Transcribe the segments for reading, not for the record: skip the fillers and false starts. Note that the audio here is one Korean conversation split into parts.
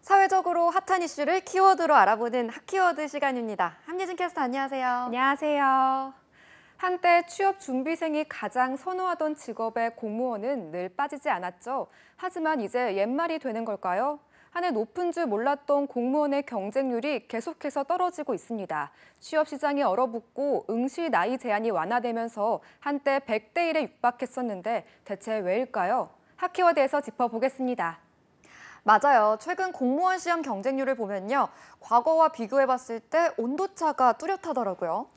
사회적으로 핫한 이슈를 키워드로 알아보는 핫키워드 시간입니다. 함예진 캐스터 안녕하세요. 안녕하세요. 한때 취업 준비생이 가장 선호하던 직업의 공무원은 늘 빠지지 않았죠. 하지만 이제 옛말이 되는 걸까요? 한 해 높은 줄 몰랐던 공무원의 경쟁률이 계속해서 떨어지고 있습니다. 취업 시장이 얼어붙고 응시 나이 제한이 완화되면서 한때 100대 1에 육박했었는데 대체 왜일까요? 핫키워드에서 짚어보겠습니다. 맞아요. 최근 공무원 시험 경쟁률을 보면요. 과거와 비교해봤을 때 온도차가 뚜렷하더라고요.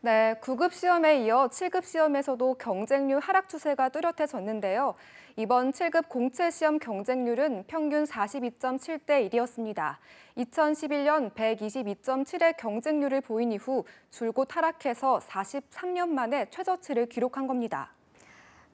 네, 9급 시험에 이어 7급 시험에서도 경쟁률 하락 추세가 뚜렷해졌는데요. 이번 7급 공채 시험 경쟁률은 평균 42.7대 1이었습니다. 2011년 122.7의 경쟁률을 보인 이후 줄곧 하락해서 43년 만에 최저치를 기록한 겁니다.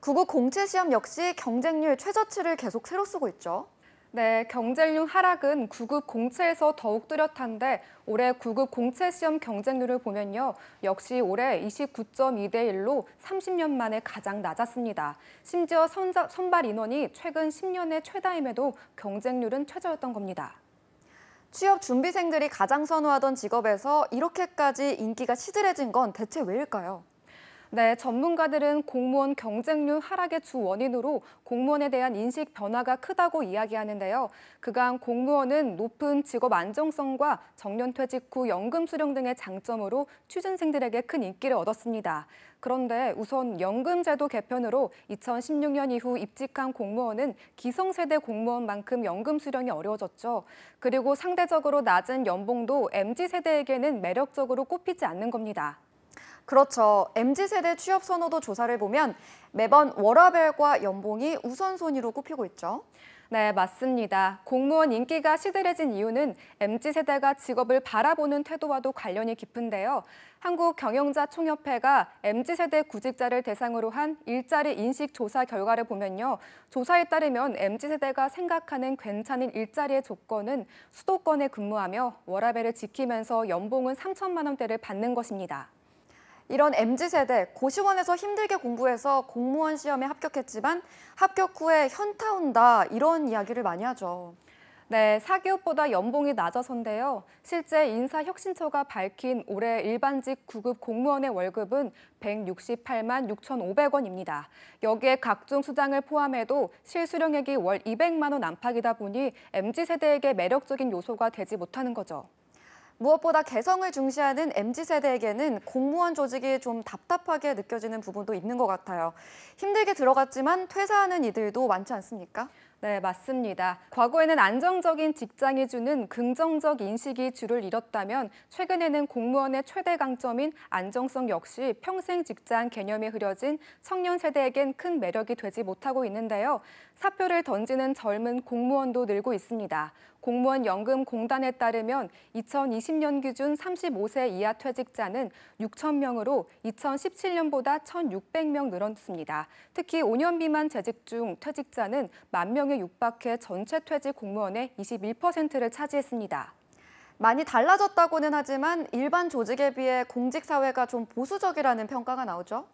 9급 공채 시험 역시 경쟁률 최저치를 계속 새로 쓰고 있죠. 네, 경쟁률 하락은 9급 공채에서 더욱 뚜렷한데 올해 9급 공채 시험 경쟁률을 보면요. 역시 올해 29.2대 1로 30년 만에 가장 낮았습니다. 심지어 선발 인원이 최근 10년의 최다임에도 경쟁률은 최저였던 겁니다. 취업 준비생들이 가장 선호하던 직업에서 이렇게까지 인기가 시들해진 건 대체 왜일까요? 네, 전문가들은 공무원 경쟁률 하락의 주 원인으로 공무원에 대한 인식 변화가 크다고 이야기하는데요. 그간 공무원은 높은 직업 안정성과 정년퇴직 후 연금 수령 등의 장점으로 취준생들에게 큰 인기를 얻었습니다. 그런데 우선 연금제도 개편으로 2016년 이후 입직한 공무원은 기성세대 공무원만큼 연금 수령이 어려워졌죠. 그리고 상대적으로 낮은 연봉도 MZ세대에게는 매력적으로 꼽히지 않는 겁니다. 그렇죠. MZ세대 취업 선호도 조사를 보면 매번 워라밸과 연봉이 우선순위로 꼽히고 있죠. 네, 맞습니다. 공무원 인기가 시들해진 이유는 MZ세대가 직업을 바라보는 태도와도 관련이 깊은데요. 한국경영자총협회가 MZ세대 구직자를 대상으로 한 일자리 인식 조사 결과를 보면요. 조사에 따르면 MZ세대가 생각하는 괜찮은 일자리의 조건은 수도권에 근무하며 워라밸을 지키면서 연봉은 3천만 원대를 받는 것입니다. 이런 MZ세대, 고시원에서 힘들게 공부해서 공무원 시험에 합격했지만 합격 후에 현타 온다 이런 이야기를 많이 하죠. 네, 사기업보다 연봉이 낮아서인데요. 실제 인사혁신처가 밝힌 올해 일반직 9급 공무원의 월급은 168만 6,500원입니다. 여기에 각종 수당을 포함해도 실수령액이 월 200만 원 안팎이다 보니 MZ세대에게 매력적인 요소가 되지 못하는 거죠. 무엇보다 개성을 중시하는 MZ세대에게는 공무원 조직이 좀 답답하게 느껴지는 부분도 있는 것 같아요. 힘들게 들어갔지만 퇴사하는 이들도 많지 않습니까? 네, 맞습니다. 과거에는 안정적인 직장이 주는 긍정적 인식이 주를 이뤘다면 최근에는 공무원의 최대 강점인 안정성 역시 평생 직장 개념이 흐려진 청년 세대에겐 큰 매력이 되지 못하고 있는데요. 사표를 던지는 젊은 공무원도 늘고 있습니다. 공무원 연금공단에 따르면 2020년 기준 35세 이하 퇴직자는 6천 명으로 2017년보다 1,600명 늘었습니다. 특히 5년 미만 재직 중 퇴직자는 10,000명에 육박해 전체 퇴직 공무원의 21%를 차지했습니다. 많이 달라졌다고는 하지만 일반 조직에 비해 공직 사회가 좀 보수적이라는 평가가 나오죠.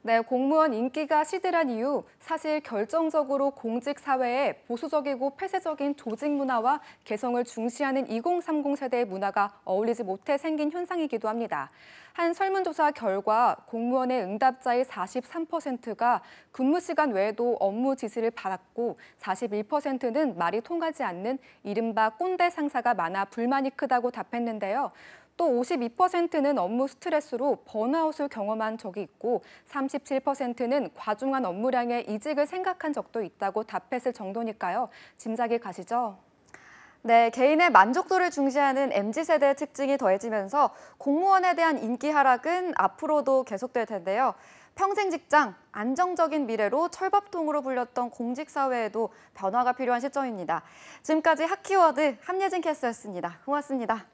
네, 공무원 인기가 시들한 이유, 사실 결정적으로 공직 사회에 보수적이고 폐쇄적인 조직 문화와 개성을 중시하는 2030 세대의 문화가 어울리지 못해 생긴 현상이기도 합니다. 한 설문조사 결과 공무원의 응답자의 43%가 근무 시간 외에도 업무 지시를 받았고 41%는 말이 통하지 않는 이른바 꼰대 상사가 많아 불만이 크다고 답했는데요. 또 52%는 업무 스트레스로 번아웃을 경험한 적이 있고 37%는 과중한 업무량에 이직을 생각한 적도 있다고 답했을 정도니까요. 짐작이 가시죠? 네, 개인의 만족도를 중시하는 MZ세대의 특징이 더해지면서 공무원에 대한 인기 하락은 앞으로도 계속될 텐데요. 평생 직장, 안정적인 미래로 철밥통으로 불렸던 공직사회에도 변화가 필요한 시점입니다. 지금까지 핫키워드 함예진 캐스터였습니다. 고맙습니다.